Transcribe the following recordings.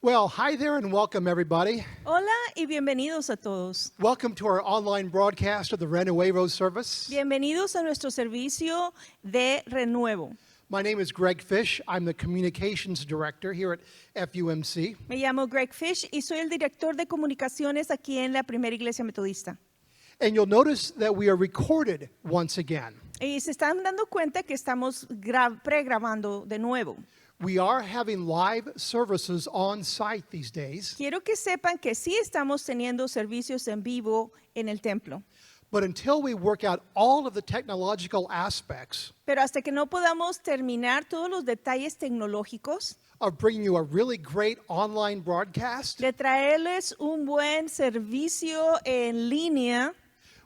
Well, hi there and welcome everybody. Hola y bienvenidos a todos. Welcome to our online broadcast of the Renuevo service. Bienvenidos a nuestro servicio de renuevo. My name is Greg Fish. I'm the communications director here at FUMC. Me llamo Greg Fish y soy el director de comunicaciones aquí en la Primera Iglesia Metodista. And you'll notice that we are recorded once again. Y se están dando cuenta que estamos pregrabando de nuevo. We are having live services on site these days. Quiero que sepan que sí estamos teniendo servicios en vivo en el templo. But until we work out all of the technological aspects Pero hasta que no podamos terminar todos los detalles tecnológicos of bringing you a really great online broadcast, de traerles un buen servicio en línea,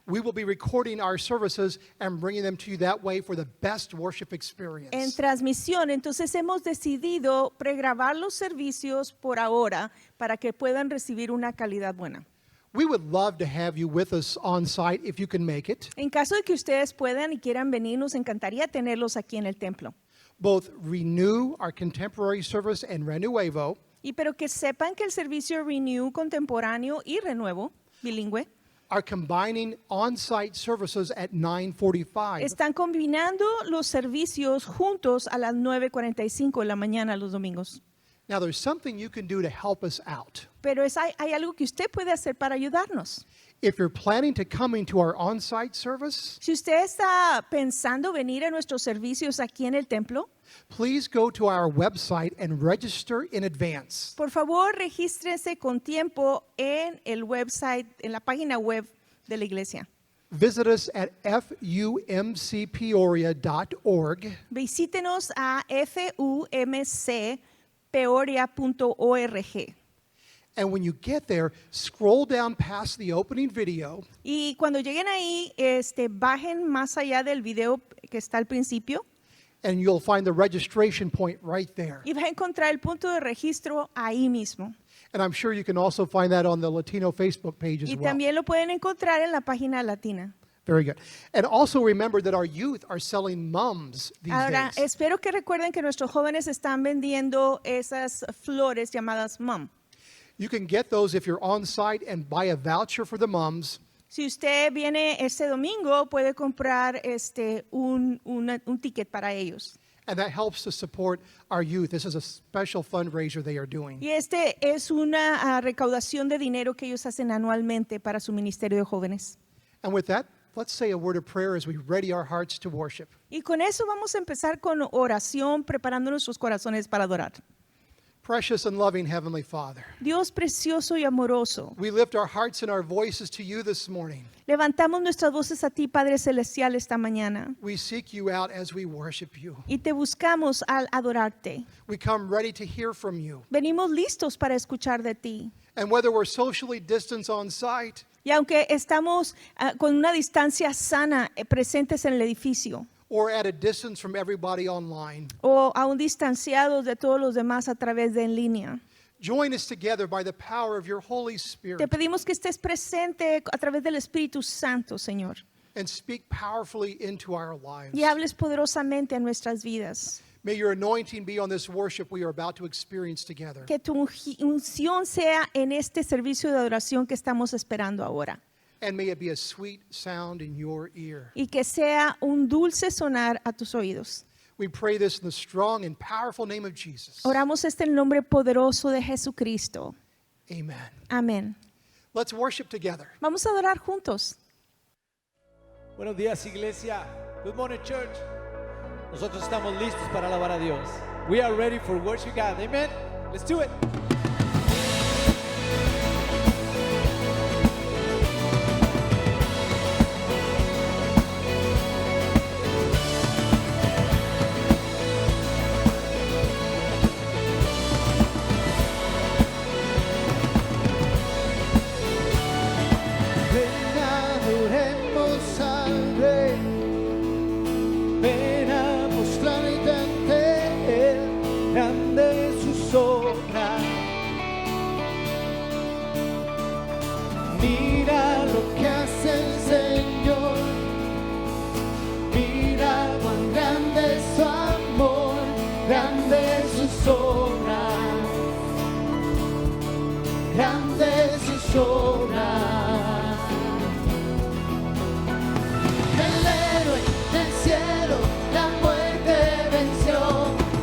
we will be recording our services and bringing them to you that way for the best worship en experience. transmisión. Entonces hemos decidido pregrabar los servicios por ahora para que puedan recibir una calidad buena. We would love to have you with us on site if you can make it. En caso de que ustedes puedan y quieran venir, nos encantaría tenerlos aquí en el templo. Both Renew, our contemporary service, and Renuevo Y pero que sepan que el servicio Renew contemporáneo y renuevo, bilingüe, are combining on-site services at 9:45. están combinando los servicios juntos a las 9:45 de la mañana los domingos. Now, there's something you can do to help us out. Pero hay algo que usted puede hacer para ayudarnos. If you're planning to come into our on-site service, Si usted está pensando venir a nuestros servicios aquí en el templo, please go to our website and register in advance. por favor regístrese con tiempo en el website, en la página web de la iglesia. Visit us at fumcpeoria.org Visítenos a fumcpeoria.org. and when you get there, scroll down past the opening video Y cuando lleguen ahí, bajen más allá del video que está al principio and you'll find the registration point right there. y va a encontrar el punto de registro ahí mismo. And I'm sure you can also find that on the Latino Facebook page as Y well. también lo pueden encontrar en la página latina. Very good. And also remember that our youth are selling mums these Ahora, days. espero que recuerden que nuestros jóvenes están vendiendo esas flores llamadas mum. You can get those if you're on site and buy a voucher for the mums. Si usted viene este domingo, puede comprar un ticket para ellos. And that helps to support our youth. This is a special fundraiser they are doing. Y es una recaudación de dinero que ellos hacen anualmente para su ministerio de jóvenes. And with that, let's say a word of prayer as we ready our hearts to worship. Y con eso vamos a empezar con oración, preparando nuestros corazones para adorar. Precious and loving Heavenly Father, Dios precioso y amoroso, we lift our hearts and our voices to you this morning. levantamos nuestras voces a ti, Padre Celestial, esta mañana. We seek you out as we worship you. Y te buscamos al adorarte. We come ready to hear from you. Venimos listos para escuchar de ti. And whether we're socially distanced on site Y aunque estamos con una distancia sana presentes en el edificio or at a distance from everybody online, o aún distanciados de todos los demás a través de en línea, join us together by the power of your Holy te Spirit pedimos que estés presente a través del Espíritu Santo, Señor, and speak powerfully into our lives. y hables poderosamente a nuestras vidas. May your anointing be on this worship we are about to experience together. Que tu unción sea en este servicio de adoración que estamos esperando ahora. And may it be a sweet sound in your ear. Y que sea un dulce sonar a tus oídos. We pray this in the strong and powerful name of Jesus. Oramos en el nombre poderoso de Jesucristo. Amen. Amén. Let's worship together. Vamos a adorar juntos. Buenos días, iglesia. Good morning, church. Nosotros estamos listos para alabar a Dios. We are ready for worship God. Amen. Let's do it. Ven, adoremos al Rey. Ven a mostrar ante Él grande es sus obras. tus obras. El héroe del cielo la muerte venció,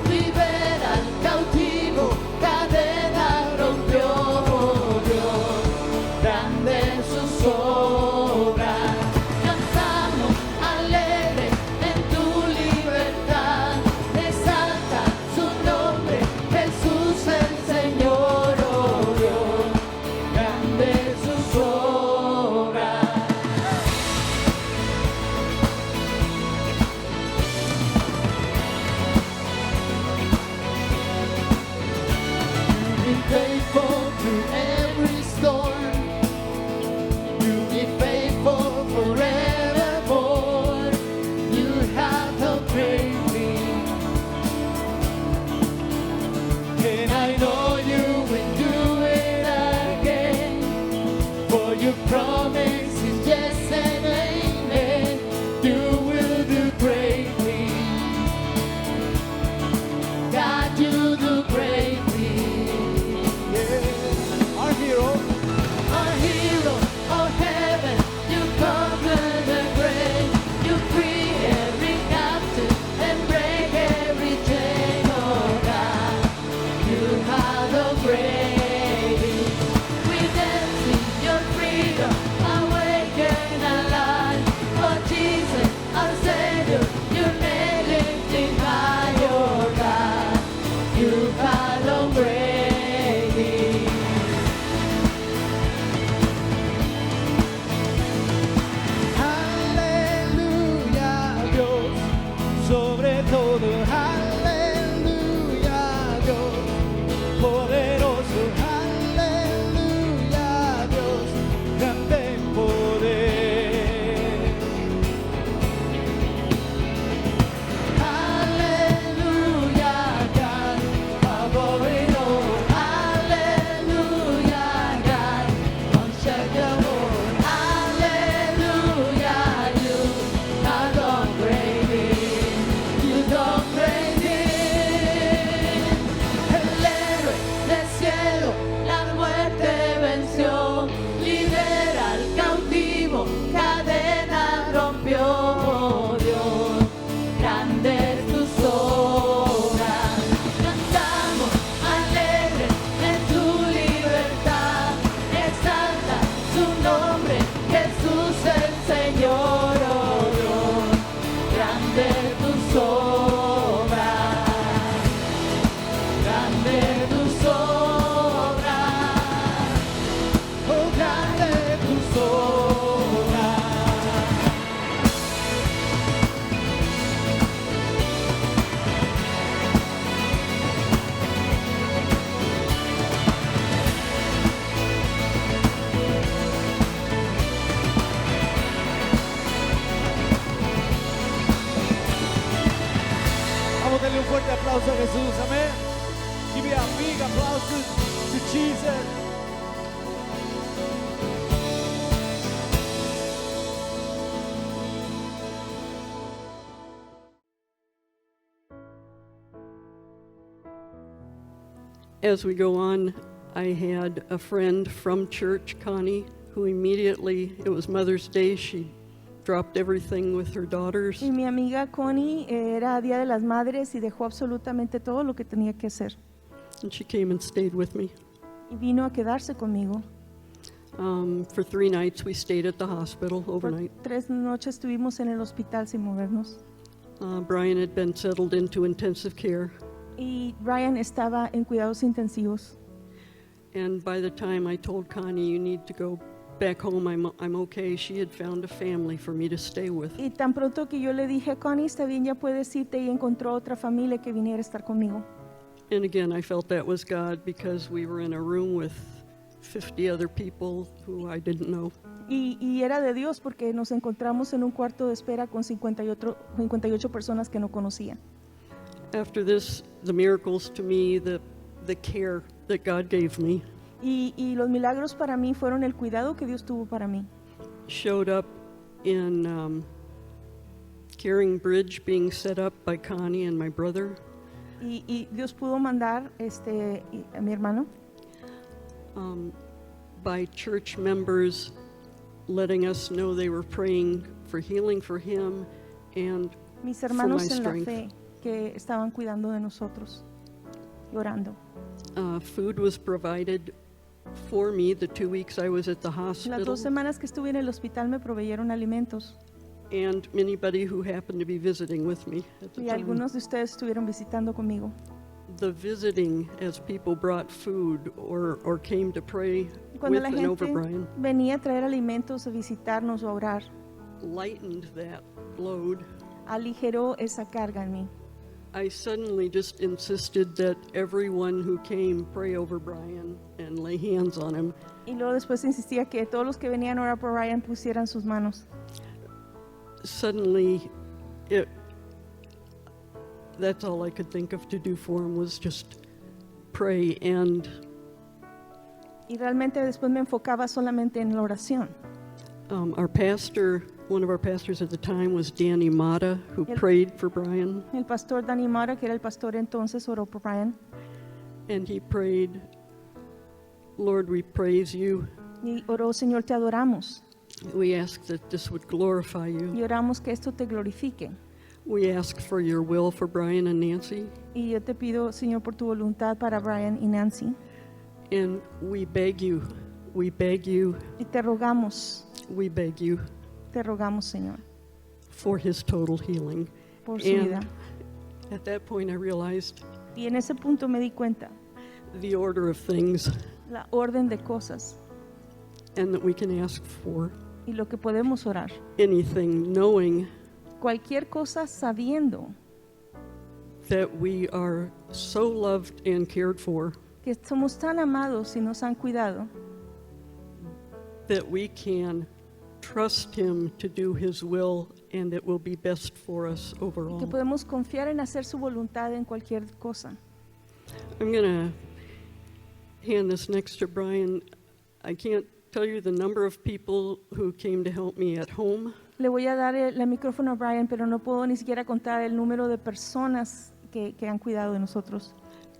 libera al cautivo, cadena rompió. Oh Dios, grande es sus obras. Cantamos alegre en tu libertad, exalta su nombre, Jesús el Señor. Oh Dios, grande es sus obras. You've been faithful through every storm. You'll be faithful forevermore. You have helped greatly, and I know you will do it again. For your promise is yes and amen. You will do greatly. God, you do greatly. Yeah. Our hero, Our hero, oh heaven, you conquer the grave. You free every captive and break every chain. Oh God, you have the grace. We dance in your freedom, awaken alive. Oh Jesus, our Savior, your name lifted high. Oh God, you have the grace. Aleluya, Dios, sobre todo, aleluya, Dios, poderoso, aleluya, Dios, grande en poder. Aleluya, God, above it all, aleluya, God, unshakable, aleluya, you have done great things, you done great things. El héroe del cielo la muerte venció, libera al cautivo, cadena rompió. Oh Dios, grande es tus obras. Cantamos alegre en tu libertad, exalta su nombre, Jesús el Señor. Oh Dios, grande es tus obras, grande es tus obras, oh grande es tus obras. vamos a darle un fuerte aplauso a Jesús, amén. Give me a big applause to Jesus. As we go on, I had a friend from church, Connie, who immediately, it was Mother's Day, she dropped everything with her daughters. Y mi amiga Connie era Día de las Madres y dejó absolutamente todo lo que tenía que hacer. And she came and stayed with me. Y vino a quedarse conmigo. For 3 nights, we stayed at the hospital Por overnight. 3 noches estuvimos en el hospital sin movernos. Brian had been settled into intensive care. Y Brian estaba en cuidados intensivos. And by the time I told Connie, you need to go back home, I'm okay, she had found a family for me to stay with. Y tan pronto que yo le dije, Connie, está bien, ya puedes irte, y encontró otra familia que viniera a estar conmigo. And again, I felt that was God because we were in a room with 50 other people who I didn't know. Y era de Dios porque nos encontramos en un cuarto de espera con 58 personas que no conocía. After this, the miracles to me, the care that God gave me Y los milagros para mí fueron el cuidado que Dios tuvo para mí. showed up in Caring Bridge being set up by Connie and my brother. Y Dios pudo mandar a mi hermano by church members letting us know they were praying for healing for him and Mis for my hermanos en la strength. fe que estaban cuidando de nosotros y orando. Food was provided for me the 2 weeks I was at the Las 2 hospital, semanas que estuve en el hospital me proveyeron alimentos and anybody who happened to be visiting with me at the y time. algunos de ustedes estuvieron visitando conmigo. The visiting, as people brought food or came to pray Y cuando with la and over gente Brian, venía a traer alimentos, a visitarnos o a orar, lightened that load. aligeró esa carga en mí. I suddenly just insisted that everyone who came pray over Brian and lay hands on him. Y luego después insistía que todos los que venían a orar por Ryan pusieran sus manos. Suddenly, that's all I could think of to do for him was just pray. And Y realmente después me enfocaba solamente en la oración. our pastor, one of our pastors at the time was Danny Mata, who Yep. prayed for Brian. El pastor Danny Mara, que era el pastor entonces, oró por Ryan. And he prayed, Lord, we praise you. Y oró, Señor, te adoramos. We ask that this would glorify you. Y oramos que esto te glorifique. We ask for your will for Brian and Nancy. Y yo te pido, Señor, por tu voluntad para Brian y Nancy. And we beg you, we beg you, Y te rogamos, Señor, for his total healing. por su vida. And at that point I realized Y en ese punto me di cuenta, the order of things la orden de cosas and that we can ask for y lo que podemos orar. anything knowing Cualquier cosa sabiendo that we are so loved and cared for que somos tan amados y nos han cuidado, that we can trust him to do his will and it will be best for us y que overall. podemos confiar en hacer su voluntad en cualquier cosa. I'm going to hand this next to Brian. I can't tell you the number of people who came to help me at home. Le voy a dar el micrófono a Brian, pero no puedo ni siquiera contar el número de personas que han cuidado de nosotros.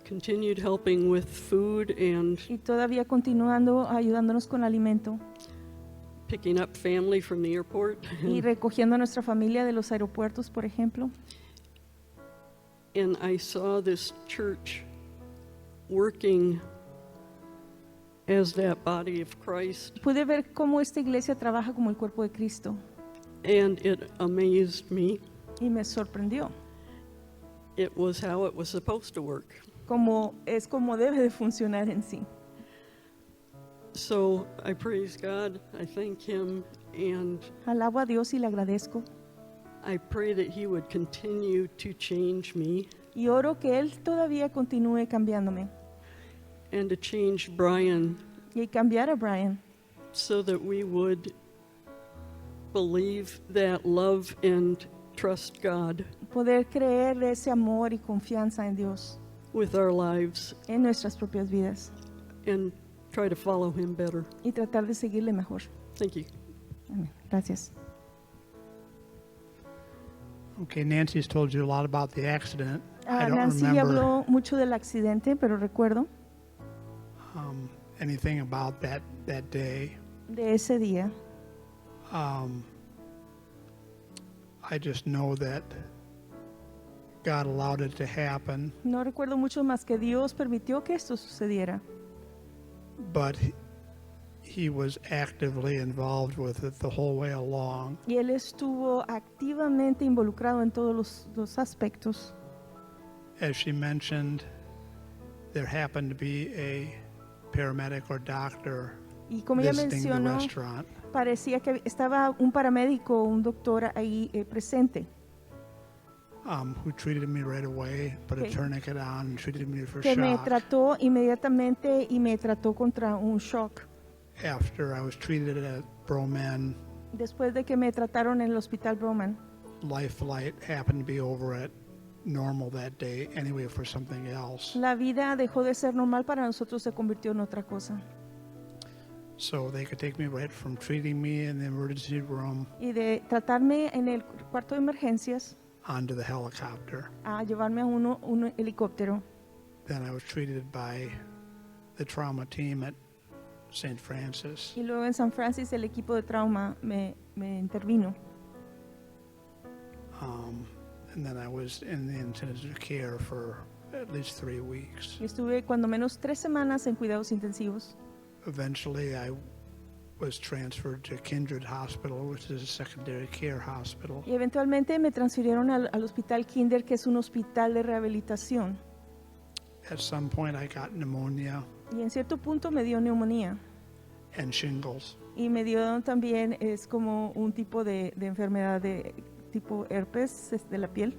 Continued helping with food and Y todavía continuando ayudándonos con alimento picking up family from the airport. y recogiendo a nuestra familia de los aeropuertos, por ejemplo. And I saw this church working as that body of Christ, Pude ver cómo esta iglesia trabaja como el cuerpo de Cristo and it amazed me. y me sorprendió. It was how it was supposed to work. Como debe de funcionar en sí. So I praise God, I thank him, and Alabo a Dios y le agradezco. I pray that he would continue to change me Y oro que Él todavía continúe cambiándome and to change Brian y cambiar a Brian so that we would believe that love and trust God poder creer ese amor y confianza en Dios with our lives en nuestras propias vidas and try to follow him better. y tratar de seguirle mejor. Thank you. Amén. Gracias. Okay, Nancy's told you a lot about the accident. I don't Nancy ya remember habló mucho del accidente, pero recuerdo anything about that day. de ese día. I just know that God allowed it to happen, No recuerdo mucho más que Dios permitió que esto sucediera, but he was actively involved with it the whole way along. y Él estuvo activamente involucrado en todos los aspectos. As she mentioned, there happened to be a paramedic or doctor Y como ella visiting the mencionó, restaurant. parecía que estaba un paramédico o un doctor ahí presente, Who treated me right away, put a Okay. tourniquet on, and treated me for que me shock. trató inmediatamente y me trató contra un shock. After I was treated at Broman, Después de que me trataron en el hospital Broman, Life Flight happened to be over at normal that day anyway for something else. la vida dejó de ser normal para nosotros, se convirtió en otra cosa. So they could take me right from treating me in the emergency room Y de tratarme en el cuarto de emergencias onto the helicopter. a llevarme a un helicóptero. Then I was treated by the trauma team at St. Francis. Y luego en San Francisco el equipo de trauma me intervino. And then I was in the intensive care for at least 3 weeks. Y estuve cuando menos 3 semanas en cuidados intensivos. Eventually, I was transferred to Kindred Hospital, which is a secondary care hospital. Y eventualmente me transfirieron al hospital Kinder, que es un hospital de rehabilitación. At some point, I got pneumonia Y en cierto punto me dio neumonía. and shingles. Y me dio también, es como un tipo de enfermedad de tipo herpes de la piel.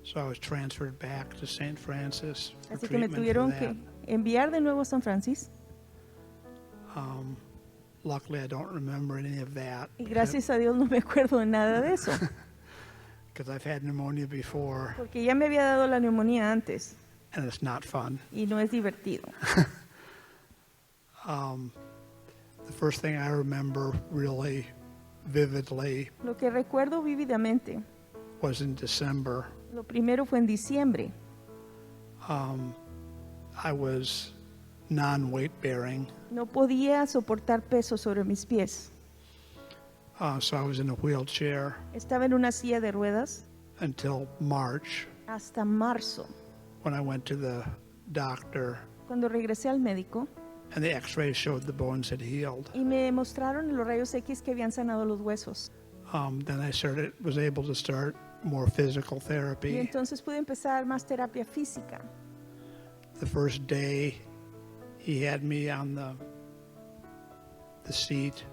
So I was transferred back to St. Francis for Así que me treatment tuvieron for que that. enviar de nuevo a San Francisco. Luckily, I don't remember any of that Y gracias a Dios no me acuerdo de nada de eso. because I've had pneumonia before, Porque ya me había dado la neumonía antes. and it's not fun. Y no es divertido. The first thing I remember really vividly Lo que recuerdo vívidamente, was in December. lo primero fue en diciembre. I was non-weight bearing, No podía soportar peso sobre mis pies. so I was in a wheelchair Estaba en una silla de ruedas until March hasta marzo. when I went to the doctor Cuando regresé al médico and the x-rays showed the bones had healed. y me mostraron en los rayos X que habían sanado los huesos. Then I was able to start more physical Y therapy. entonces pude empezar más terapia física. The first day he had me on the seat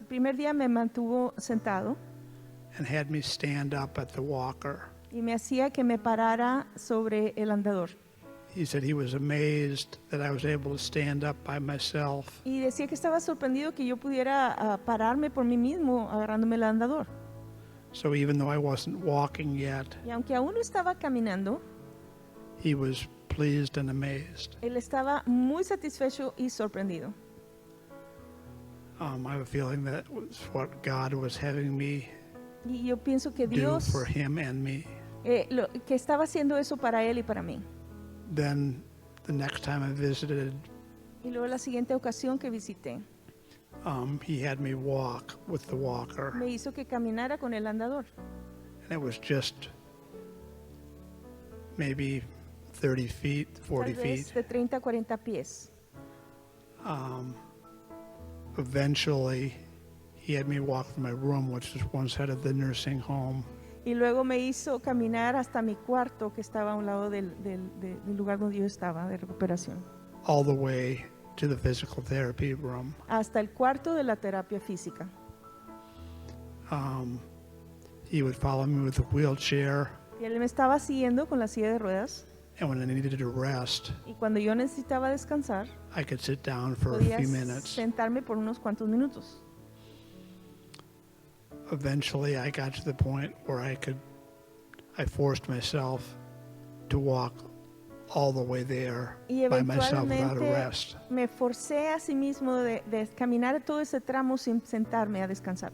El primer día me mantuvo sentado and had me stand up at the walker. y me hacía que me parara sobre el andador. He said he was amazed that I was able to stand up by myself. Y decía que estaba sorprendido que yo pudiera pararme por mí mismo agarrándome el andador. So even though I wasn't walking yet, Y aunque aún no estaba caminando, he was pleased and amazed. él estaba muy satisfecho y sorprendido. I have a feeling that was what God was having me Y yo pienso que do Dios, for him and me. que estaba haciendo eso para él y para mí. Then the next time I visited, Y luego la siguiente ocasión que visité, he had me walk with the walker. me hizo que caminara con el andador. And it was just maybe 30 feet, 40 Tal vez feet. de 30 a 40 pies. Eventually, he had me walk from my room, which was one side of the nursing home, Y luego me hizo caminar hasta mi cuarto, que estaba a un lado del lugar donde yo estaba, de recuperación. all the way to the physical therapy room. Hasta el cuarto de la terapia física. He would follow me with a wheelchair, Y él me estaba siguiendo con la silla de ruedas. and when I needed to rest, Y cuando yo necesitaba descansar, I could sit down for a podía few minutes. sentarme por unos cuantos minutos. Eventually, I got to the point where I forced myself to walk all the way there Y by myself without a eventualmente rest. me forcé a sí mismo de caminar todo ese tramo sin sentarme a descansar.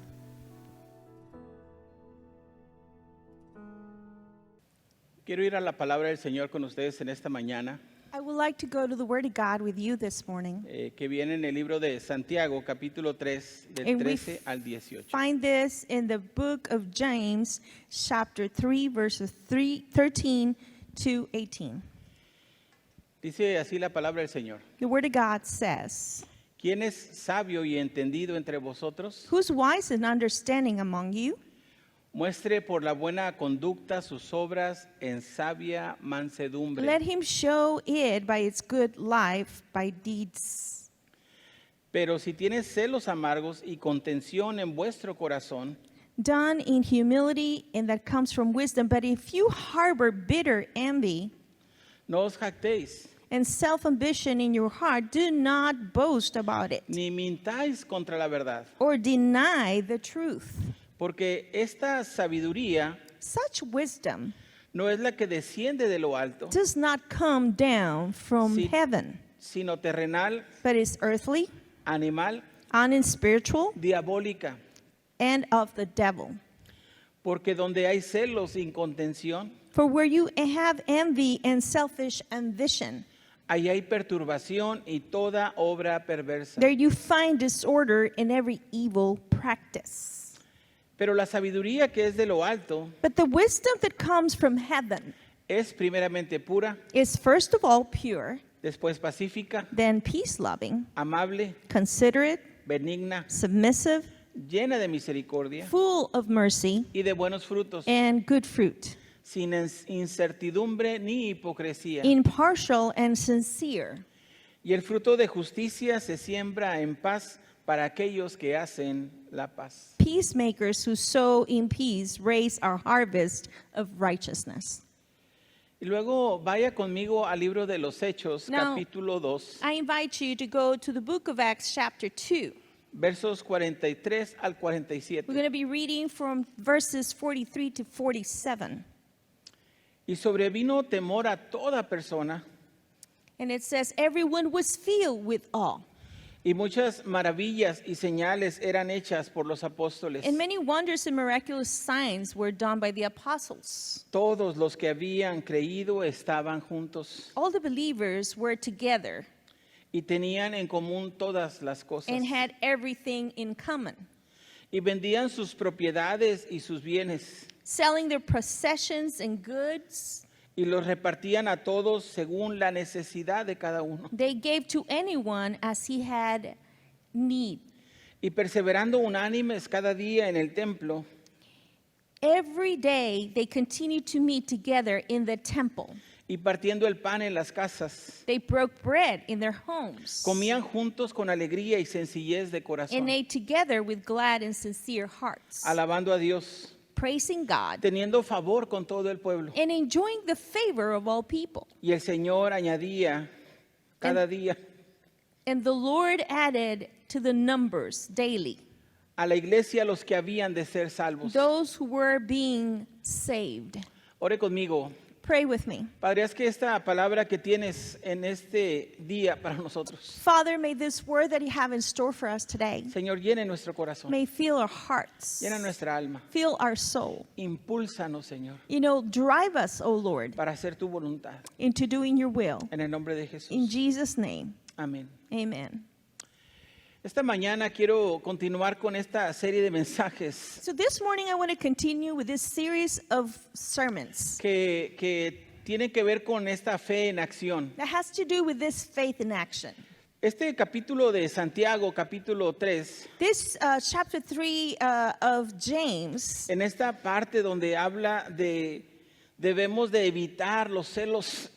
Quiero ir a la palabra del Señor con ustedes en esta mañana, I would like to go to the Word of God with you this morning. que viene en el libro de Santiago, capítulo 3, del And we 13 al 18. Find this in the book of James, chapter 3, verses 13 to 18. Dice así la palabra del Señor. The Word of God says, ¿Quién es sabio y entendido entre vosotros? Who's wise and understanding among you? Muestre por la buena conducta sus obras en sabia mansedumbre. Let him show it by its good life, by deeds. Pero si tienes celos amargos y contención en vuestro corazón, Done in humility, and that comes from wisdom. But if you harbor bitter envy no os jactéis, and self-ambition in your heart, do not boast about it ni mintáis contra la verdad, or deny the truth. porque esta sabiduría Such wisdom no es la que desciende de lo alto, does not come down from Sí. heaven, sino terrenal, but is earthly, animal, unspiritual, diabólica. and of the devil. Porque donde hay celos sin contención, For where you have envy and selfish ambition, Ahí hay perturbación y toda obra perversa. There you find disorder in every evil practice. Pero la sabiduría que es de lo alto But the wisdom that comes from heaven es primeramente pura, is first of all pure, después pacífica, then peace-loving, amable, considerate, benigna, submissive, llena de misericordia full of mercy, y de buenos frutos, and good fruit, sin incertidumbre ni hipocresía. impartial and sincere. Y el fruto de justicia se siembra en paz para aquellos que hacen la paz. Peacemakers who sow in peace raise our harvest of righteousness. Y luego vaya conmigo al libro de los Hechos, Now, capítulo 2, I invite you to go to the book of Acts, chapter 2. versos 43 al 47. We're going to be reading from verses 43 to 47. Y sobrevino temor a toda persona, And it says, everyone was filled with awe. y muchas maravillas y señales eran hechas por los apóstoles. And many wonders and miraculous signs were done by the apostles. Todos los que habían creído estaban juntos All the believers were together y tenían en común todas las cosas. and had everything in common, Y vendían sus propiedades y sus bienes selling their possessions and goods. y los repartían a todos según la necesidad de cada uno. They gave to anyone as he had need. Y perseverando unánimes cada día en el templo, Every day they continued to meet together in the temple. y partiendo el pan en las casas, They broke bread in their homes comían juntos con alegría y sencillez de and corazón, ate together with glad and sincere hearts, alabando a Dios, praising God teniendo favor con todo el pueblo. and enjoying the favor of all people. Y el Señor añadía cada día And the Lord added to the numbers daily a la iglesia los que habían de ser salvos. those who were being saved. Ore conmigo. Pray with me. Padre, haz que esta palabra que tienes en este día para nosotros, Father, may this word that you have in store for us today Señor, llene nuestro corazón, may fill our hearts, llena nuestra alma. fill our soul. Impúlsanos, Señor, You know, drive us, O Lord, para hacer tu voluntad. into doing your will. En el nombre de In Jesús. Jesus' name, Amén. amen. Esta mañana quiero continuar con esta serie de mensajes So this morning I want to continue with this series of sermons que tienen que ver con esta fe en acción. that has to do with this faith in action. Este capítulo de Santiago, capítulo 3, This chapter 3 of James, en esta parte donde habla de debemos de evitar los celos,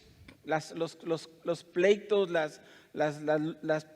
los pleitos,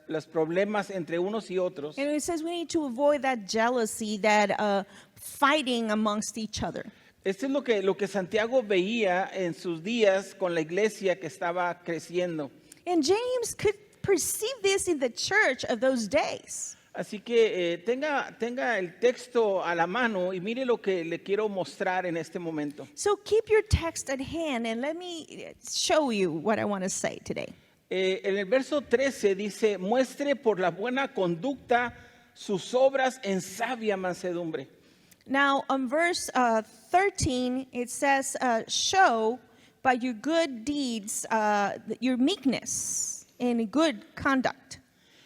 los problemas entre unos y otros. and it says we need to avoid that jealousy, that fighting amongst each other. Esto es lo que Santiago veía en sus días con la iglesia que estaba creciendo. And James could perceive this in the church of those days. Así que tenga el texto a la mano y mire lo que le quiero mostrar en este momento. So keep your text at hand and let me show you what I want to say today. En el verso 13 dice, muestre por la buena conducta sus obras en sabia mansedumbre. Now, on verse 13, it says, show by your good deeds your meekness and good conduct.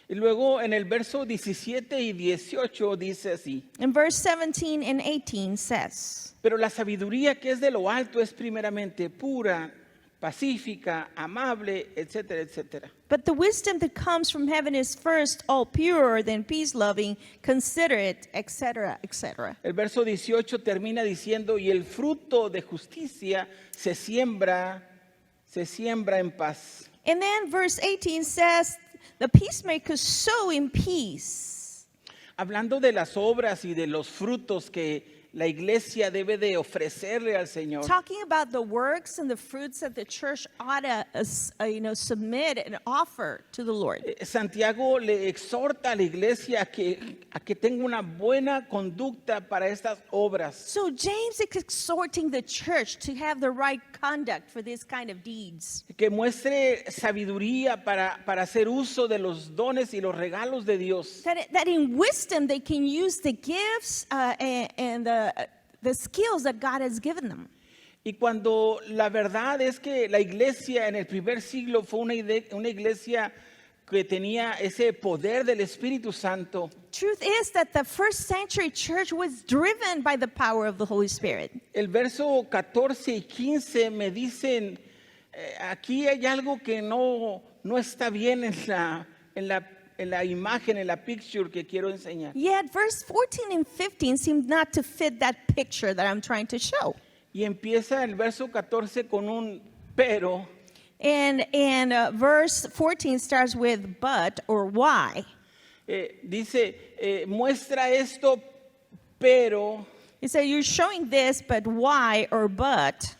Y luego en el verso 17 y 18 dice así, And verse 17 and 18 says, pero la sabiduría que es de lo alto es primeramente pura, pacífica, amable, etcétera, etcétera. but the wisdom that comes from heaven is first all pure, then peace-loving, considerate, etc., etc. El verso 18 termina diciendo, y el fruto de justicia se siembra en paz. And then verse 18 says, the peacemakers sow in peace. Hablando de las obras y de los frutos que la iglesia debe de ofrecerle al Señor. Talking about the works and the fruits that the church ought to submit and offer to the Lord. Santiago le exhorta a la iglesia a que tenga una buena conducta para estas obras. So James is exhorting the church to have the right conduct for this kind of deeds. Que muestre sabiduría para hacer uso de los dones y los regalos de Dios. That in wisdom they can use the gifts and the skills that God has given them. Y cuando la verdad es que la iglesia en el primer siglo fue una iglesia que tenía ese poder del Espíritu Santo, Truth is that the first century church was driven by the power of the Holy Spirit. el verso 14 y 15 me dicen, aquí hay algo que no está bien en la imagen, en la picture que quiero enseñar. Yet verse 14 and 15 seem not to fit that picture that I'm trying to show. Y empieza el verso 14 con un pero. And verse 14 starts with but or why. Dice, muestra esto, pero It says you're showing this, but why or but.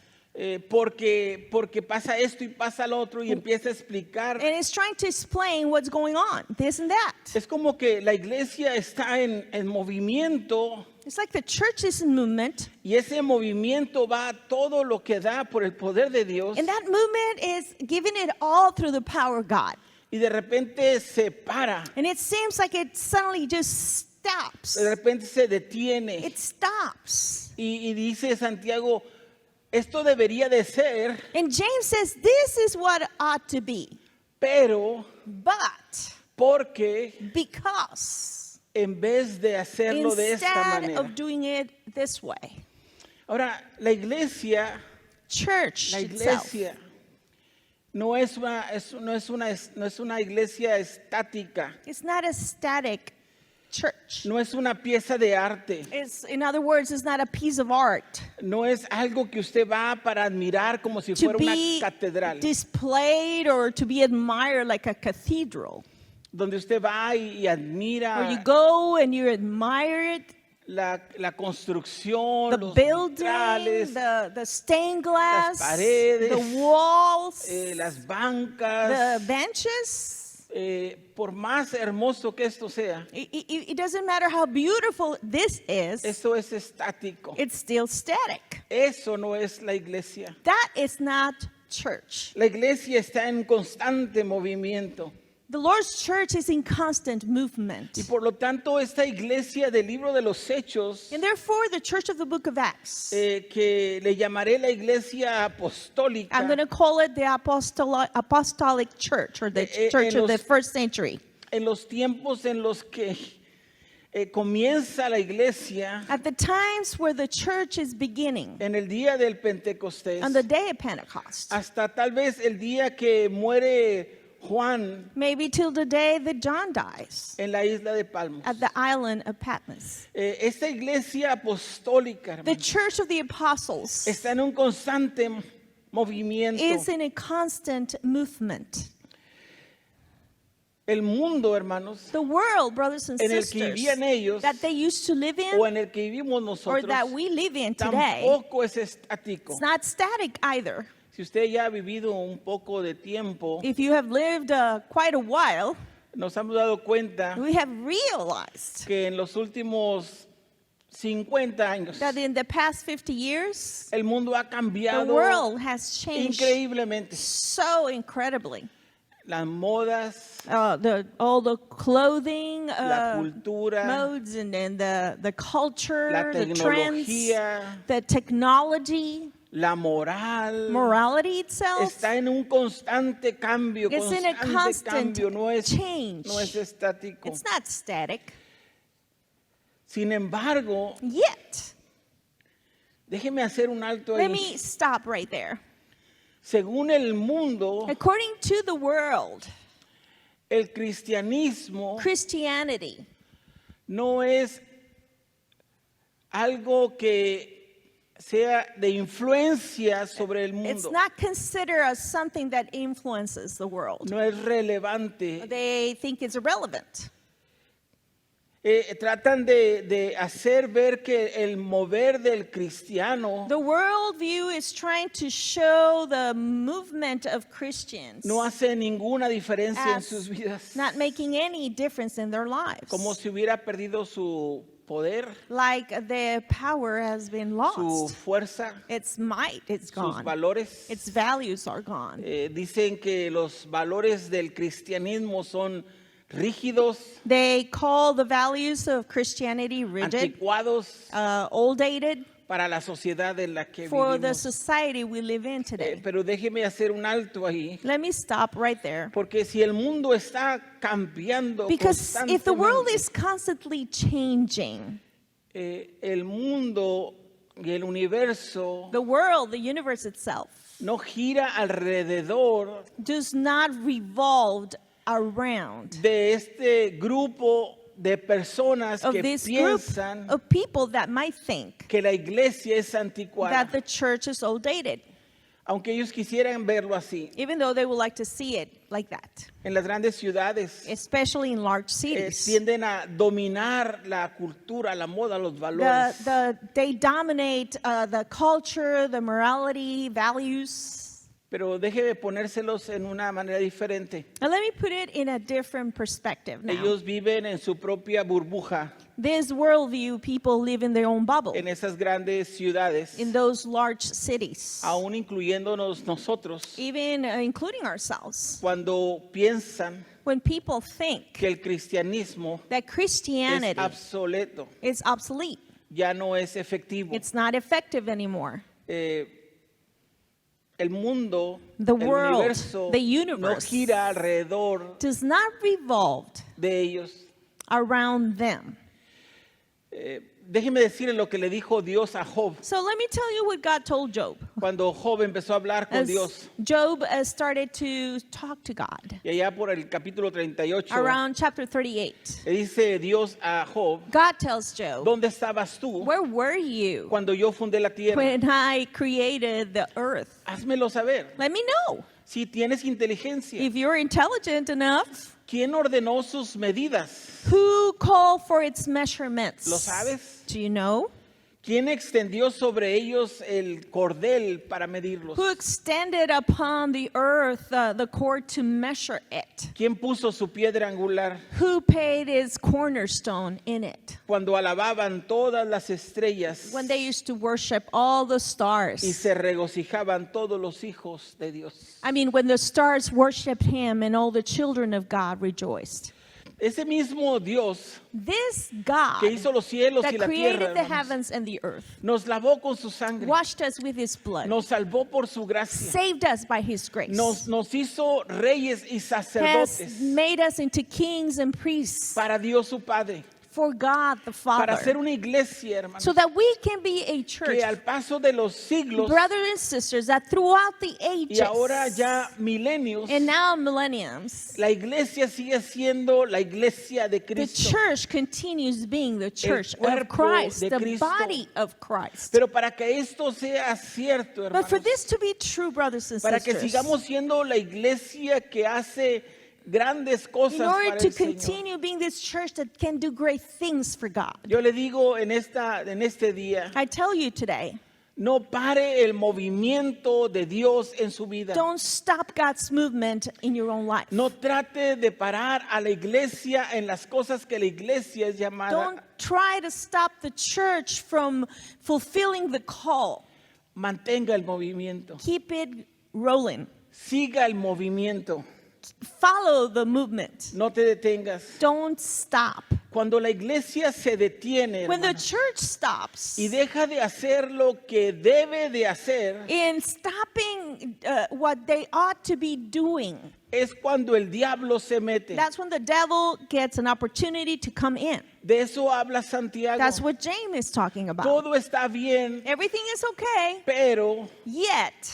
porque pasa esto y pasa lo otro y empieza a explicar. And it's trying to explain what's going on, this and that. Es como que la iglesia está en movimiento It's like the church is in movement, y ese movimiento va a todo lo que da por el poder de Dios and that movement is giving it all through the power of God. y de repente se para, And it seems like it suddenly just stops. de repente se detiene It stops. y dice Santiago, esto debería de ser, And James says this is what ought to be. pero But porque because en vez de hacerlo de esta instead manera. of doing it this way, Ahora, la iglesia itself no es una iglesia estática, it's not a static church. no es una pieza de arte, In other words, it's not a piece of art no es algo que usted va para admirar como si to fuera una be catedral, displayed or to be admired like a cathedral. donde usted va y Where admira you go and you admire it, la construcción, the los building, vitrales, the stained glass, paredes, the walls, las the bancas, benches. por más hermoso que esto sea, It doesn't matter how beautiful this is, eso es estático. it's still static. Eso no es la iglesia. That is not church. La iglesia está en constante movimiento. The Lord's church is in constant movement. Y por lo tanto, esta iglesia del libro de los Hechos, And therefore, the church of the book of Acts, que le llamaré la iglesia apostólica, I'm going to call it the apostolic church, or the church of the first century. en los tiempos en los que comienza la iglesia, At the times where the church is beginning, en el día del Pentecostés, on the day of Pentecost, hasta tal vez el día que muere Juan maybe till the day that John dies en la isla de Palmos. at the island of Patmos. Esta iglesia apostólica, The hermano, church of the apostles está en un constante movimiento. is in a constant movement. El mundo, hermanos, The world, brothers and en el que sisters, vivían ellos that they used to live o in en el que vivimos or nosotros, that we live in today, tampoco es estático. it's not static either. Si usted ya ha vivido un poco de tiempo, If you have lived quite a while, nos hemos dado cuenta we have realized que en los últimos 50 años that in the past 50 years, el mundo ha the cambiado world has changed increíblemente. so incredibly. Las modas, All the clothing, la cultura, modes, and the culture, la the trends, tecnología, the technology, la moral, morality itself. está en un constante cambio, It's in a constant cambio, no es change. estático. It's not static. Sin embargo, Yet, déjeme hacer un alto let ahí. me stop right there. Según el mundo, According to the world, el cristianismo Christianity no es algo que sea de influencia sobre el it's mundo. not considered as something that influences the world. No es relevante. They think it's irrelevant. Tratan de hacer ver que el mover del cristiano The worldview is trying to show the movement of Christians no hace ninguna diferencia en as sus vidas. not making any difference in their lives. Como si hubiera perdido su poder, Like their power has been su lost. fuerza, Its might is sus gone. valores. Its values are gone. Dicen que los valores del cristianismo son rígidos, They call the values of Christianity rigid, anticuados, old dated, para la sociedad en la que for the vivimos. society we live in today. Pero déjeme hacer un alto ahí, Let me stop right there. porque si el mundo está cambiando Because if the world constantemente, is constantly changing, el mundo y el universo the world, the universe itself, no gira alrededor does not revolve around de este grupo de personas of que this group piensan of people that might think que la iglesia es anticuada, that the church is outdated, aunque ellos quisieran verlo así. even though they would like to see it like that, En las grandes ciudades especially in large cities. tienden a dominar la cultura, la moda, los valores. They dominate the culture, the morality, values. Pero déjeme ponérselos en una manera diferente. And let me put it in a different perspective now. Ellos viven en su propia burbuja, This worldview, people live in their own bubble, en esas grandes ciudades, in those large cities, aún incluyéndonos nosotros, even including ourselves. cuando piensan When people think que el cristianismo that es Christianity obsoleto, is obsolete, ya no es efectivo. it's not effective anymore. El mundo, The el world, universo, the no universe gira alrededor does not revolve de ellos. around them. Déjeme decirle lo que le dijo Dios a Job So let me tell you what God told Job. cuando Job empezó a hablar con As Dios. Job started to talk to God Y allá por el capítulo 38 around chapter 38. le dice Dios a Job, God tells Job, ¿dónde estabas tú where were you cuando yo fundé la tierra? when I created the earth? Házmelo saber. Let me know. Si tienes inteligencia, If you're intelligent enough, ¿quién ordenó sus medidas? who called for its measurements? ¿Lo sabes? Do you know? ¿Quién extendió sobre ellos el cordel para medirlos? Who extended upon the earth the cord to measure it? ¿Quién puso su piedra angular? Who paid its cornerstone in it? Cuando alababan todas las estrellas When they used to worship all the y stars. se regocijaban todos los hijos de Dios. I mean, when the stars worshiped him and all the children of God rejoiced. Ese mismo Dios This God que hizo los cielos y that la tierra, created the hermanos, heaven and the earth nos lavó con su sangre, washed us with his blood, nos salvó por su gracia, saved us by his grace, nos hizo reyes y has sacerdotes made us into kings and priests para Dios su Padre, for God the para ser Father, una iglesia, hermanos, so that we can be a church, que al paso de los siglos brothers and sisters, that throughout the y ages ahora ya milenios, and now millenniums, la iglesia sigue siendo la iglesia de the Cristo. church continues being the church of cuerpo Christ, de the Cristo. body of Christ. Pero para que esto sea cierto, But for hermanos, this to be true, brothers and para que sisters, sigamos siendo la iglesia que hace grandes in cosas order para to el Señor. continue being this church that can do great things for God, Yo le digo en este día, I tell you today, no pare el movimiento de Dios en su vida. don't stop God's movement in your own life. No trate de parar a la iglesia en las cosas que la iglesia es llamada. Don't try to stop the church from fulfilling the call. Mantenga el movimiento. Keep it rolling. Siga el movimiento. Follow the movement. No te detengas. Don't stop. Cuando la iglesia se detiene, When the hermano, church stops y deja de hacer lo que debe de hacer, in stopping what they ought to be doing, es cuando el diablo se mete. that's when the devil gets an opportunity to come in. De eso habla Santiago. That's what James is talking about. Todo está bien, Everything is okay, pero, yet,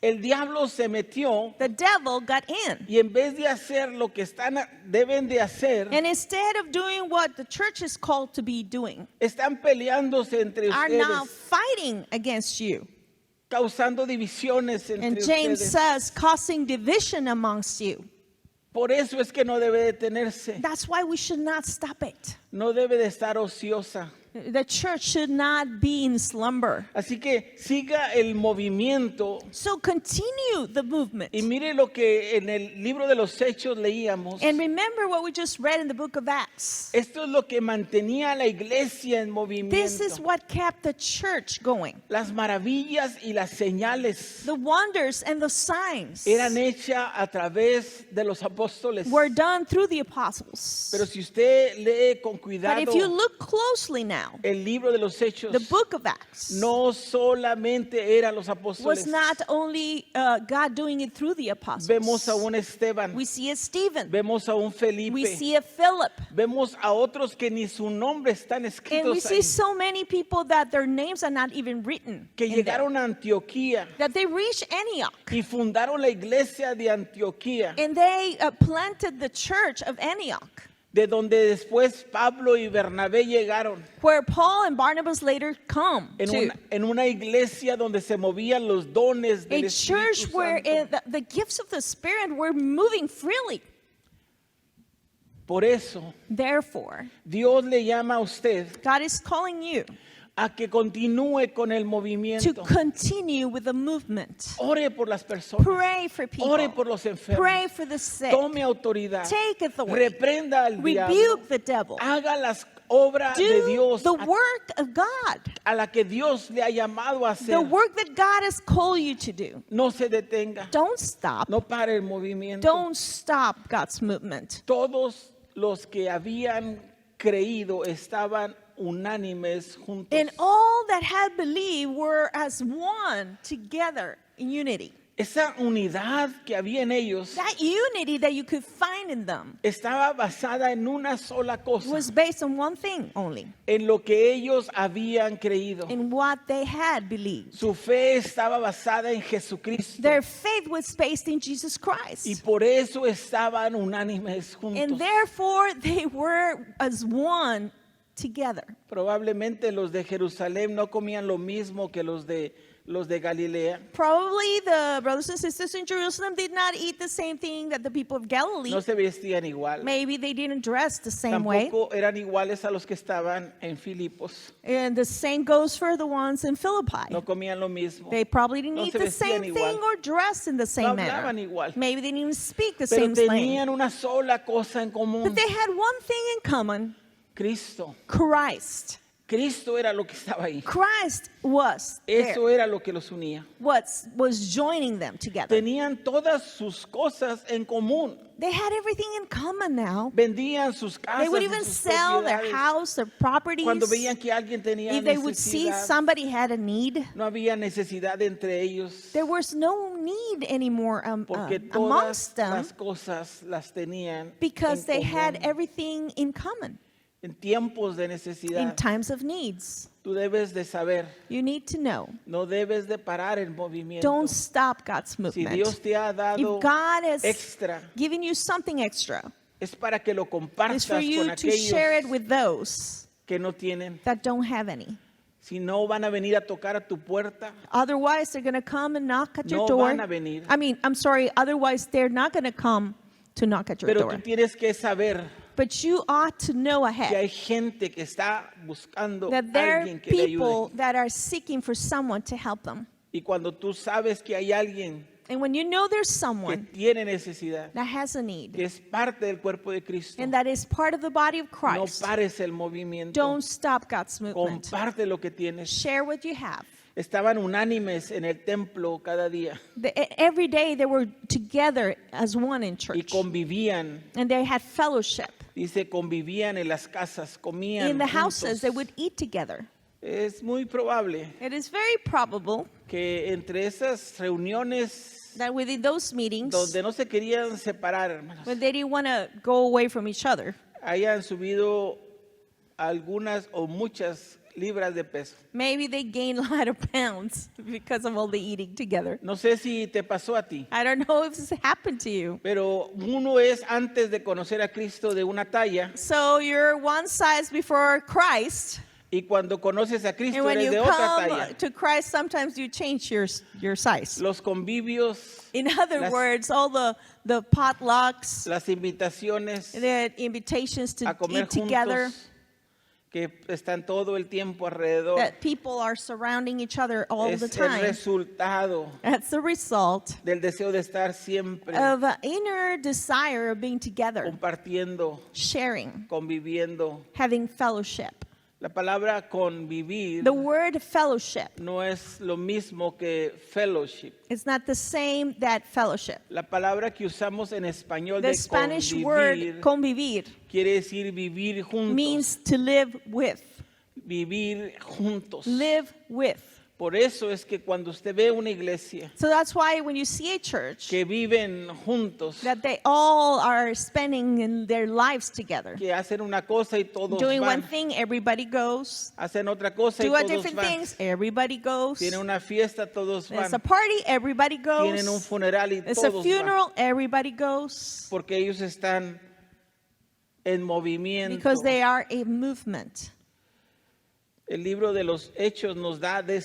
el diablo se metió the devil got in. y en vez de hacer lo que deben de hacer, And instead of doing what the church is called to be doing, están peleándose entre are now ustedes, fighting against you. causando divisiones And entre James ustedes. says, causing division amongst you. Por eso es que no debe detenerse, That's why we should not stop it. no debe de estar ociosa. The church should not be in slumber. Así que siga el movimiento So continue the movement. y mire lo que en el libro de los Hechos leíamos. And remember what we just read in the book of Acts. Esto es lo que mantenía a la iglesia en This is movimiento. what kept the church going. Las maravillas y las señales The wonders and the signs eran hechas a través de los apóstoles. were done through the apostles. Pero si usted lee con But cuidado if you look closely now, now. El libro de los Hechos The book of Acts no solamente era los apóstoles. was not only God doing it through the apostles. Vemos a un Esteban, We see a Stephen. vemos a un Felipe, We see a Philip. vemos a otros que ni su nombre están And we escritos see ahí, so many people that their names are not even written. que in there. llegaron a Antioquía That they reached Antioch. y fundaron la iglesia de Antioquía, And they planted the church of Antioch, de donde después Pablo y Bernabé llegaron, where Paul and Barnabas later come to. en una iglesia donde se movían los dones A del Espíritu church where Santo. the gifts of the Spirit were moving freely. Por eso, Therefore, Dios le llama a usted God is calling you a que continúe con el to movimiento. continue with the movement. Ore por las personas. Pray for people. Ore por los enfermos. Pray for the sick. Tome autoridad. Take authority. Reprenda al diablo. Rebuke the devil. Haga las obras de Do Dios the work of God. a la que Dios le ha llamado a The hacer. work that God has called you to do. No se detenga. Don't stop. No pare el movimiento. Don't stop God's movement. Todos los que habían creído estaban unánimes juntos. And all that had believed were as one together in unity. Esa unidad que había en ellos That unity that you could find in them estaba basada en una sola cosa, was based on one thing only, en lo que ellos habían creído. in what they had believed. Su fe estaba basada en Jesucristo Their faith was based in Jesus y Christ. por eso estaban unánimes And juntos. therefore they were as one together. Probablemente los de Jerusalén no comían lo mismo que los de Galilea. Probably the brothers and sisters in Jerusalem did not eat the same thing that the people of Galilee. No se vestían igual. Maybe they didn't dress the same way. Tampoco eran iguales a los que estaban en Filipos. And the same goes for the ones in Philippi. No comían lo mismo. They probably didn't No eat se the same vestían thing igual. or dress in the same hablaban manner. igual. Maybe they didn't even speak the Pero same slang. tenían una sola cosa en común. But they had one thing in common: Cristo. Christ. Cristo era lo que estaba ahí. Christ was there. Eso era lo que los unía. Was joining them together. Tenían todas sus cosas en común. They had everything in common now. Vendían sus casas They would y even sus sell their propiedades. house, their properties. Cuando veían que alguien tenía If they would see necesidad, somebody had a need, no había necesidad entre ellos, there was no need anymore porque todas amongst them las cosas las tenían because en they had común. everything in common En tiempos de in necesidad, times of needs. tú debes de saber, You need to know. no debes de parar el movimiento. Don't stop God's Si movement. Dios te ha dado If God has extra, given you something extra, es para que lo it's compartas for you con to share it aquellos with those que no tienen. that don't have any. Si no van a venir a tocar a tu puerta, Otherwise, they're going to come and knock at your No door. van a venir. I mean, I'm sorry. Otherwise, they're not going to come to knock at your pero door. tú tienes que saber But you ought to know que ahead hay gente que está buscando that a there are alguien que le people ayude. that are seeking for someone to help them. Y cuando tú sabes que hay alguien And when you know there's que someone tiene necesidad, that has a que need es parte del cuerpo de Cristo, and that is part of the body of no Christ, pares el movimiento. don't stop God's movement. Comparte lo que tienes. Share what you have. Estaban unánimes en el templo cada día Every day they were together as one in y church. convivían. And they had fellowship. Dice, convivían en las casas, comían In the juntos. houses, they would eat together. Es muy probable It is very probable que entre esas reuniones that within those meetings, donde no se querían separar, hermanos, when they didn't want to go away from each other, hayan subido algunas o muchas libras de peso. maybe they gained a lot of pounds because of all the eating together. No sé si te pasó a ti, I don't know if this happened to you. pero uno es antes de conocer a Cristo de una talla So you're one size before Christ, y cuando conoces a and Cristo when eres you de otra come talla. to Christ, sometimes you change your size. Los convivios, In other Las- words, all the potlucks, las invitaciones the invitations to a comer eat together, juntos que están todo el tiempo alrededor that people are surrounding each other all es the el time. resultado That's the result del deseo de estar siempre of an inner desire of being together, compartiendo, sharing, conviviendo. having fellowship. La palabra convivir The word fellowship no es lo mismo que fellowship. is not the same that fellowship. La palabra que usamos en español The de Spanish convivir word convivir quiere decir vivir juntos. means to live with. vivir juntos. live with. Por eso es que cuando usted ve una iglesia So that's why when you see a church que viven juntos, that they all are spending in their lives together, que hacen una cosa y todos doing one van, thing, everybody goes. hacen otra cosa y Do a todos different van, things, everybody goes. tienen una fiesta, todos There's van, a party, everybody tienen un goes. funeral y There's a todos van, funeral, everybody goes. porque ellos están en movimiento. Because they are a movement. El libro de los Hechos nos da de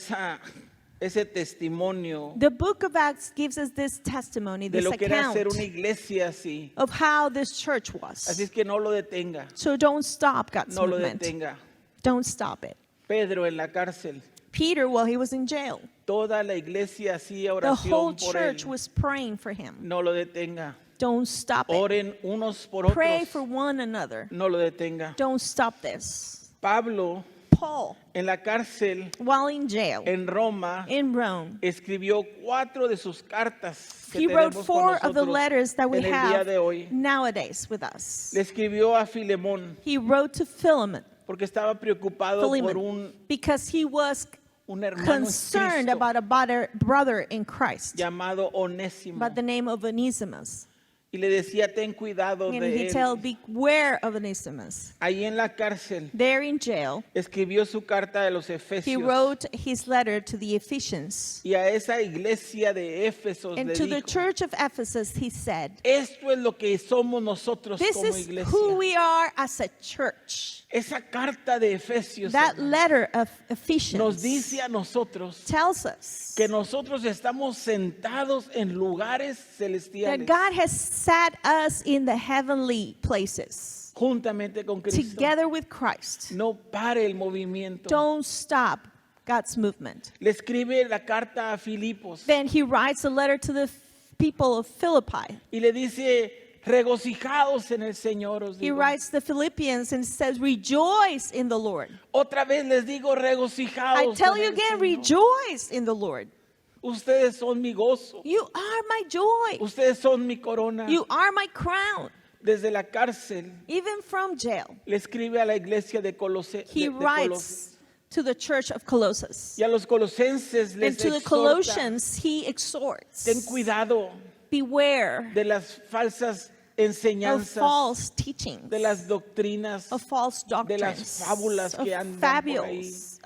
ese testimonio The book of Acts gives us this testimony, de this lo que era account ser una iglesia así. of how this church was. Así es que no lo detenga, So don't stop God's no lo movement. detenga. Don't stop it. Pedro en la cárcel, Peter, while he was in jail, toda la iglesia hacía the whole oración por church él. was praying for him. No lo detenga. Don't stop it. Oren unos por Pray for otros. one another. No lo detenga. Don't stop this. Pablo Paul, en la cárcel while in jail en Roma in Rome, escribió 4 de sus cartas que he wrote tenemos con 4 of the nosotros letters that we en el día have de hoy. nowadays with us. Le escribió a Filemón He wrote to Philemon, porque estaba preocupado por Philemon because he was un hermano en concerned Cristo about a brother in Christ llamado Onésimo. by the name of Onesimus. Y le decía, ten cuidado And de he él. told, beware of Onesimus. Ahí en la cárcel There in jail, escribió su carta de los he Efesios. wrote his letter to the Ephesians. Y a esa iglesia de Éfesos And le to the dijo, church of Ephesus, he said, esto es lo que somos nosotros this como is iglesia. who we are as a church. Esa carta de Efesios That hermano, letter of nos Ephesians dice a nosotros tells us que nosotros estamos sentados en lugares that celestiales God has sat us in the heavenly places juntamente con Cristo. together with Christ. No pare el movimiento. Don't stop God's movement. Le escribe la carta a Filipos Then he writes a letter to the people of Philippi. y le dice, regocijados en el Señor. Os He digo. writes the Philippians and says, rejoice in the Lord. Otra vez les digo, regocijados. I tell en you el again, Señor. rejoice in the Lord. Ustedes son mi gozo. You are my joy. Ustedes son mi corona. You are my crown. Desde la cárcel Even from jail, le escribe a la iglesia de he Colosas. writes to the church of Colossus. Y a los colosenses les And to the exhorta, Colossians, he exhorts, ten cuidado beware de las falsas of enseñanzas, false teachings, de las doctrinas, of false de las doctrines, fábulas of que andan por ahí. fables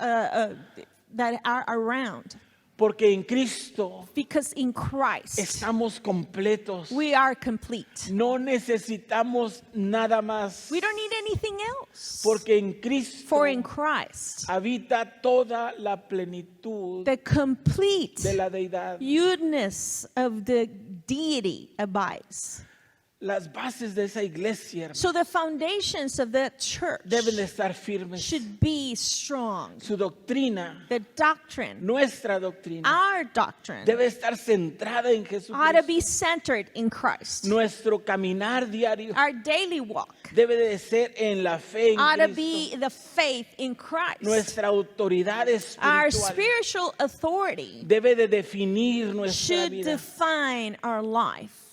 that are around. Porque en Cristo Because in Christ, estamos completos. we are complete. No necesitamos nada más. We don't need anything else. Porque en Cristo For in Christ, habita toda la plenitud the complete de la deidad. goodness of the deity abides. Las bases de esa iglesia, hermano, So the foundations of the church deben de estar firmes. should be strong. Su doctrina, The doctrine, nuestra doctrina, our doctrine, debe estar centrada en ought to be Jesucristo. centered in Christ. Nuestro caminar diario Our daily walk debe de ser en la fe en ought to Cristo. be the faith in Christ. Nuestra autoridad Our espiritual spiritual authority debe de definir nuestra should vida. define our life.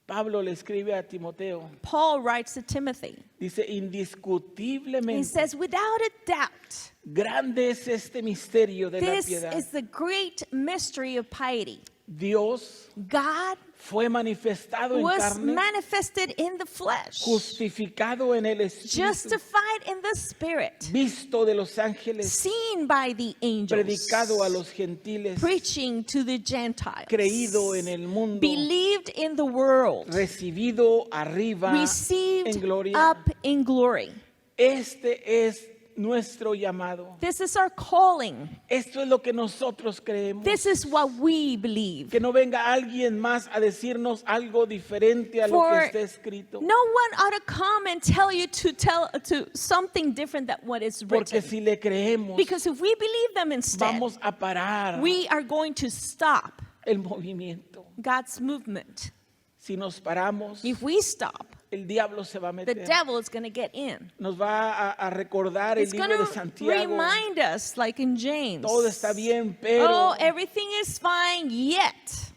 Pablo le escribe a Timoteo, Paul writes to Timothy. dice, He indiscutiblemente says, without a doubt, grande es este misterio de la this piedad. is the great mystery of piety. Dios God fue manifestado en was carne, manifested in the flesh, justificado en el Espíritu, justified in the Spirit, visto de los ángeles, seen by the angels, predicado a los gentiles, preaching to the Gentiles, creído en el mundo, believed in the world, recibido arriba en received gloria. up in glory. Este es nuestro llamado. This is our calling. Esto es lo que nosotros creemos. This is what we believe. Que no venga alguien más a decirnos algo diferente a lo For que está escrito. no one ought to come and tell you to something different than what is Porque written. si le creemos, Because if we believe them instead, vamos a parar we are going to stop el movimiento. God's movement. Si nos paramos, If we stop, el diablo se va a the meter. devil is going to get in. Nos va a recordar el It's going libro de to Santiago. remind us, like in James, Todo está bien, pero, oh, everything is fine, yet,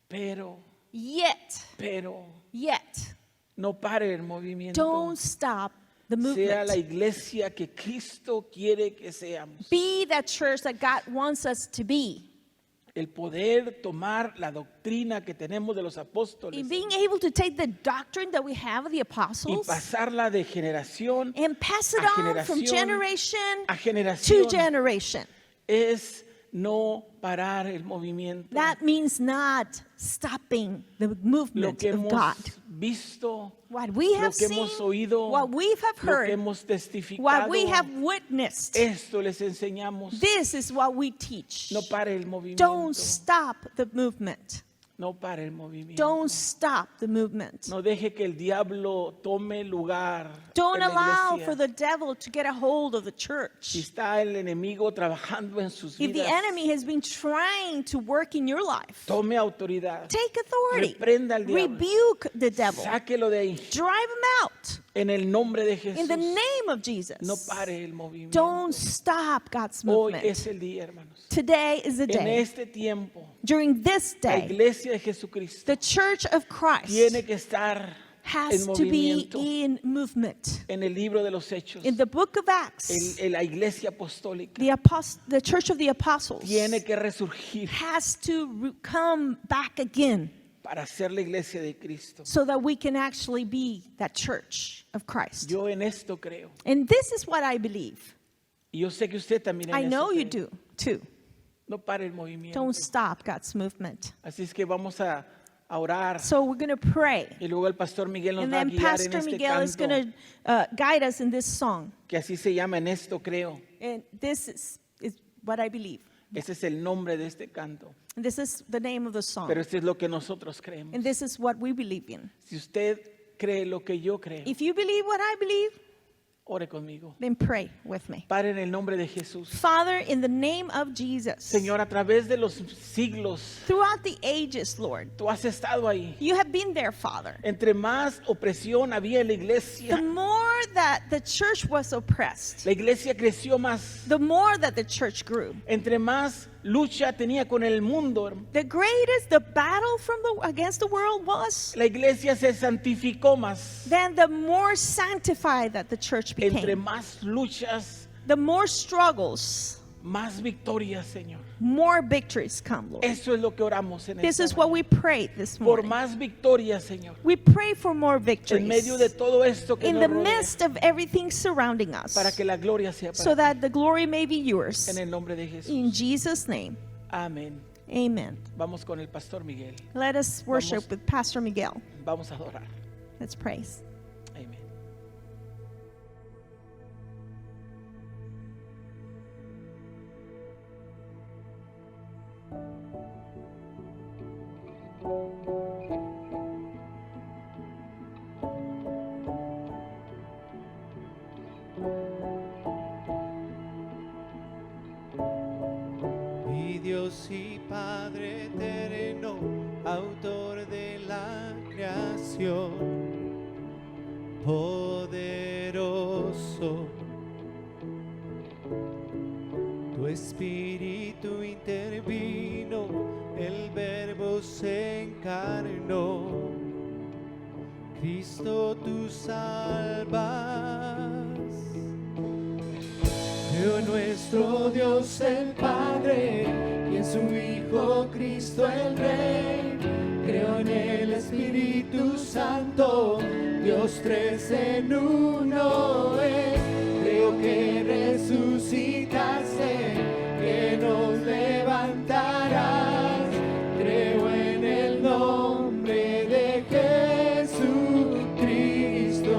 pero, yet, pero, yet. no pare el movimiento. Don't stop the sea la movement. iglesia que Cristo quiere que seamos. Be that church that God wants us to be. El poder tomar la doctrina que tenemos de los apóstoles In being able to take the doctrine that we have of the y apostles pasarla de generación and pass it a on from generación generation a to generación generation. es no parar el movimiento. That means not stopping the Lo movement que of hemos God. visto, What we lo have que seen, hemos oído, what we have lo que heard, hemos testificado, what we have witnessed. esto les enseñamos. This is what we teach. No pare el movimiento. Don't stop the movement. No pare el movimiento. Don't stop the movement. No deje que el diablo tome lugar. Don't en la allow iglesia. for the devil to get a hold of the Si church. está el enemigo trabajando en sus If the vidas, enemy has been trying to work in your life, tome autoridad. take authority. Reprenda al diablo. Rebuke the devil. Sáquelo de ahí. Drive him out En el nombre de Jesús. in the name of Jesus. No pare el movimiento. Don't stop God's Hoy movement. es el día, hermanos. Today is the En day. este tiempo, During this la day, iglesia de Jesucristo the church of Christ tiene que estar has en to be movimiento. in movement. En el libro de los Hechos, In the book of Acts, en la iglesia apostólica the church of the apostles tiene que resurgir has to come back again para ser la iglesia de Cristo. so that we can actually be that church of Christ. Yo en esto creo. And this is what I believe. Y yo sé que usted también en I eso know you cree. do too. No pare el movimiento. Don't stop God's movement. Así es que vamos a orar. So we're going to pray. Y luego el pastor Miguel nos And va a then guiar en Pastor este Miguel is canto, going to guide us in this song. que así se llama En esto creo. And this is what I believe. Ese es el nombre de este canto. And this is the name of the song. Pero este es lo que nosotros creemos. And this is what we believe in. Si usted cree lo que yo creo, If you believe what I believe, ore conmigo. then pray with me. Padre, en el nombre de Jesús. Father, in the name of Jesus, Señor, a través de los siglos, throughout the ages, Lord, tú has estado ahí. you have been there, Father. Entre más opresión había en la The iglesia, more that the church was oppressed, la iglesia creció más. the more that the church grew. Entre más lucha tenía con el mundo, The greatest the battle against the world was, la iglesia se santificó más. then the more sanctified that the church Entre became. más luchas, The more struggles, más victorias, Señor. more victories come, Lord. Eso es lo que oramos en This esta is what mañana. we prayed this Por morning. más victorias, Señor. We pray for more En medio de victories todo esto que in nos the rodea, midst of everything surrounding us, para que la gloria sea so para that the glory may be yours. ti. En el nombre de Jesús. In Jesus' name, Amén. amen. Vamos con el pastor Miguel. Let us worship Vamos. with Pastor Miguel. Vamos a adorar. Let's praise. Amén. Mi Dios y Padre eterno, autor de la creación, poderoso, tu espíritu intervino, el verbo se encarnó, Cristo tú salvas. Creo en nuestro Dios el Padre y en su Hijo Cristo el Rey. Creo en el Espíritu Santo, Dios tres en uno es. Creo que resucitaste, que nos levantarás. Creo en el nombre de Jesucristo.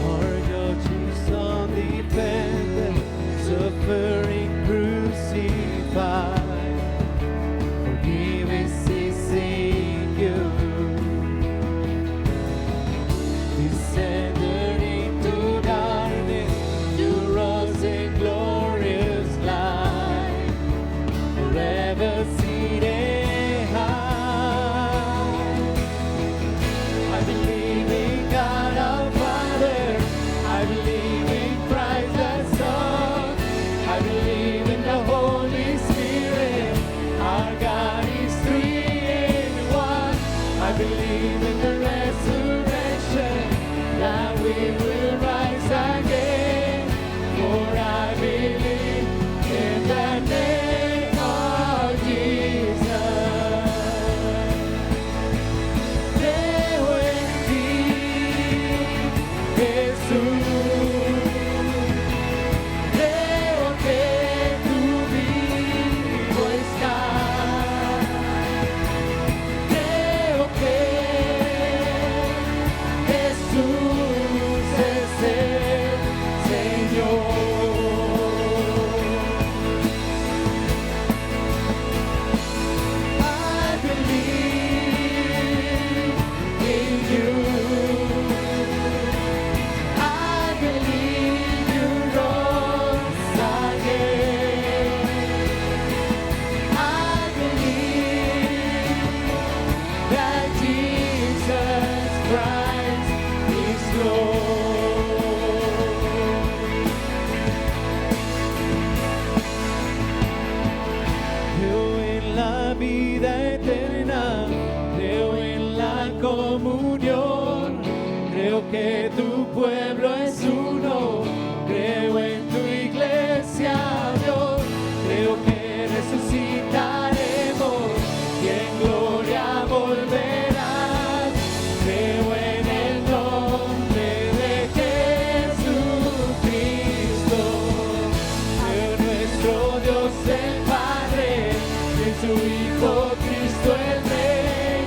Our God is undefended, suffering crucified. we will rise again. For I believe in the name of Jesus. Creo en ti, Jesús. Creo que tú vivo estás. Creo que Jesús es el Señor. I believe in you. I believe you rose again. I believe that Jesus Christ is Lord. Creo en la vida eterna, creo en la comunión, creo que tu pueblo es uno, creo en tu iglesia, Dios, creo que resucitaremos y en gloria volverás. Creo en el nombre de Jesucristo, creo en nuestro Dios el Padre, y en su Hijo Cristo el Rey.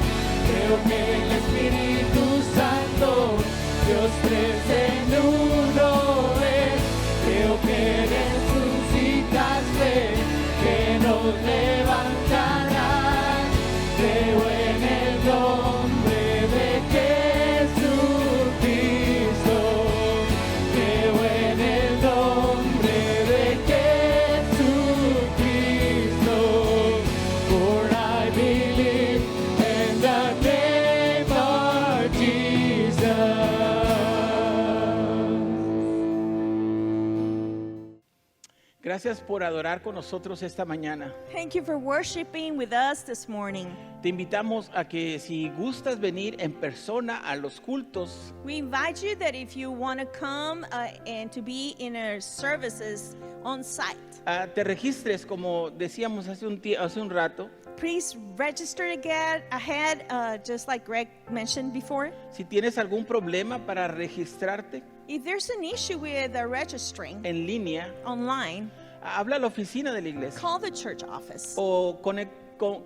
Creo que el Espíritu Santo, Dios tres en uno es. Creo que resucitaste, que nos levantarás. Creo en el nombre de Jesucristo. Creo en el nombre de Jesucristo. For I believe in the name of Jesus. Gracias por adorar con nosotros esta mañana. Thank you for worshiping with us this morning. Te invitamos a que si gustas venir en persona a los cultos, We invite you that if you want to come and to be in our services on site, te registres, como decíamos hace un rato. please register ahead, just like Greg mentioned before. Si tienes algún problema para registrarte If there's an issue with registering en línea, online, habla a la oficina de la iglesia call the church office o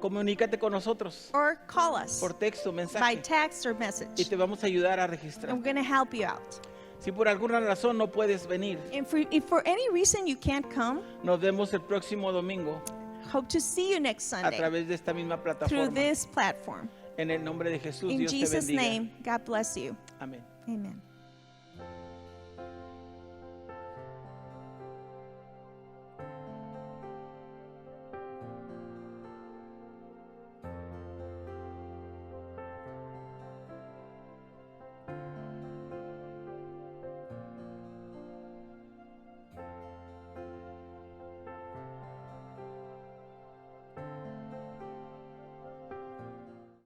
comunícate con nosotros or call us por texto, by mensaje, text or y message. te vamos a ayudar a registrar. I'm going to help you out. Si por alguna razón no puedes venir, If for any reason you can't come, nos vemos el próximo domingo hope to see you next a Sunday través de esta misma through plataforma. this platform. En el nombre de Jesús, In Dios te Jesus' bendiga. name, God bless you. Amén. Amen.